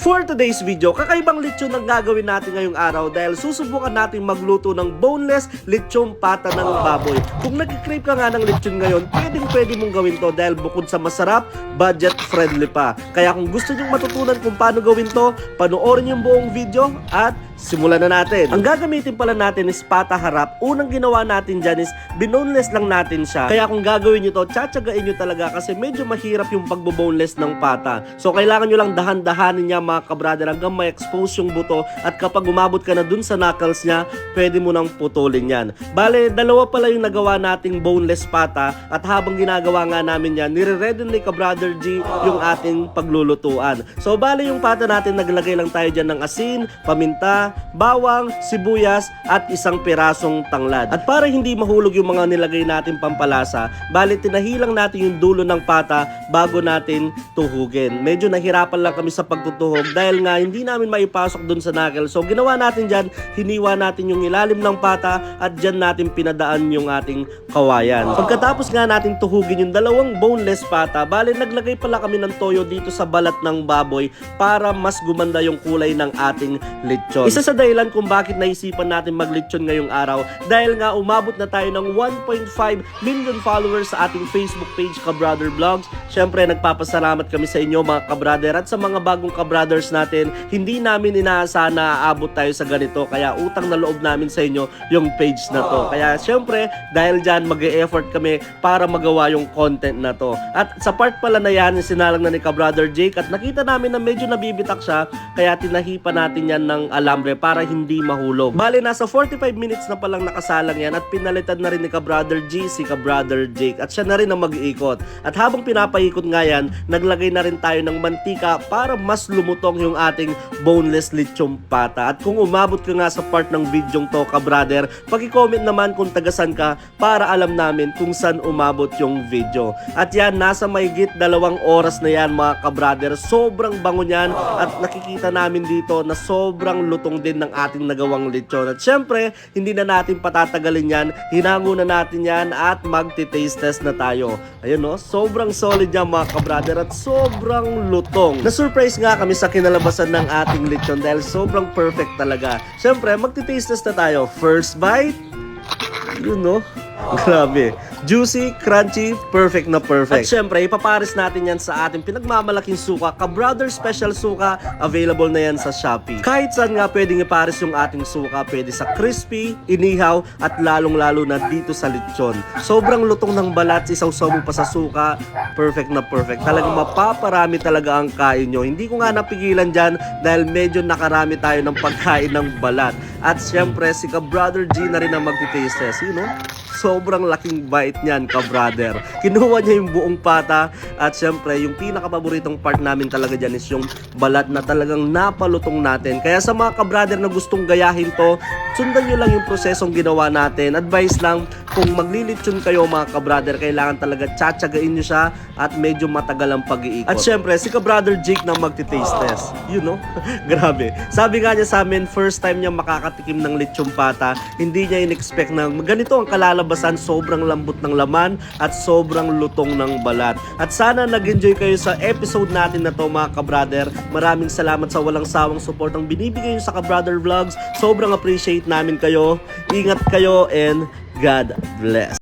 For today's video, kakaibang lechon ang gagawin natin ngayong araw dahil susubukan natin magluto ng boneless lechon pata ng baboy. Kung nag-crave ka nga ng lechon ngayon, pwede mong gawin to dahil bukod sa masarap, budget friendly pa. Kaya kung gusto nyong matutunan kung paano gawin to, panoorin yung buong video at simulan na natin. Ang gagamitin pala natin is pata harap. Unang ginawa natin dyan is binoneless lang natin siya. Kaya kung gagawin nyo to, tsatsagain nyo talaga kasi medyo mahirap yung pagboboneless ng pata. So kailangan nyo lang dahan-dahanin niya mga kabrader hanggang ma-expose yung buto at kapag umabot ka na dun sa knuckles niya, pwede mo nang putulin yan. Bale, dalawa pala yung nagawa nating boneless pata at habang ginagawa nga namin yan, nire-ready ni kabrader G yung ating paglulutuan. So bale yung pata natin, naglagay lang tayo dyan ng asin, paminta, bawang, sibuyas at isang pirasong tanglad. At para hindi mahulog yung mga nilagay natin pampalasa, bali tinahilang natin yung dulo ng pata bago natin tuhugin. Medyo nahirapan lang kami sa pagtutuhog dahil nga hindi namin maipasok dun sa knuckle. So ginawa natin dyan, hiniwa natin yung ilalim ng pata at dyan natin pinadaan yung ating kawayan. Pagkatapos nga natin tuhugin yung dalawang boneless pata, bali naglagay pala kami ng toyo dito sa balat ng baboy para mas gumanda yung kulay ng ating lechon. Isa sa dahilan kung bakit naisipan natin maglechon ngayong araw dahil nga umabot na tayo ng 1.5 million followers sa ating Facebook page Kabrother Vlogs. Syempre nagpapasalamat kami sa inyo mga kabrother at sa mga bagong kabrothers natin. Hindi namin inaasahan na aabot tayo sa ganito kaya utang na loob namin sa inyo yung page na to. Kaya syempre dahil dyan mag-e-effort kami para magawa yung content na to. At sa part pala na yan, sinalang na ni Kabrother Jake at nakita namin na medyo nabibitak siya kaya tinahipan natin yan ng alambre para hindi mahulog. Bale, nasa 45 minutes na palang nakasalang yan at pinalitan na rin ni Kabrother G si Kabrother Jake at siya na rin ang mag-iikot. At habang pinapaikot nga yan, naglagay na rin tayo ng mantika para mas lumutong yung ating boneless lechon pata. At kung umabot ka nga sa part ng video to Kabrother, pag-i-comment naman kung tagasan ka para alam namin kung saan umabot yung video. At yan, nasa mahigit 2 oras na yan mga Kabrother. Sobrang bango niyan at nakikita namin dito na sobrang lutong din ng ating nagawang lechon. At syempre, hindi na natin patatagalin yan. Hinango na natin yan at magti-taste test na tayo. Ayun no, sobrang solid yan mga Kabrother at sobrang lutong. Na-surprise nga kami sa kinalabasan ng ating lechon dahil sobrang perfect talaga. Syempre, magti-taste test na tayo. First bite, yun no, grabe. Juicy, crunchy, perfect na perfect. At syempre, ipapares natin yan sa ating pinagmamalaking suka. Kabrother Special Suka, available na yan sa Shopee. Kahit saan nga pwedeng ipares yung ating suka. Pwede sa crispy, inihaw, at lalong-lalo na dito sa lechon. Sobrang lutong ng balat, isaw-saw mo pa sa suka. Perfect na perfect. Talagang mapaparami talaga ang kain nyo. Hindi ko nga napigilan dyan dahil medyo nakarami tayo ng pagkain ng balat. At syempre, si Kabrother G na rin ang magti-taste test. You know? Sobrang laking bite niyan, Kabrother. Kinuha niya yung buong pata at syempre yung pinakapaboritong part namin talaga dyan is yung balat na talagang napalutong natin. Kaya sa mga Kabrother na gustong gayahin to, sundan nyo lang yung prosesong ginawa natin. Advice lang, kung maglilitsyon kayo mga Kabrother, kailangan talaga tsatsagain nyo siya at medyo matagal ang pag-iikot. At syempre, si Kabrother Jake na magti-taste test. You know? Grabe. Sabi nga niya sa amin, first time niya makakatikim ng lechon pata, hindi niya in-expect na ganito ang kalalabasan, sobrang lambot ng laman at sobrang lutong ng balat. At sana nag-enjoy kayo sa episode natin na to mga Kabrother. Maraming salamat sa walang sawang support ang binibigay nyo sa Kabrother Vlogs. Sobrang appreciate namin kayo. Ingat kayo and God bless.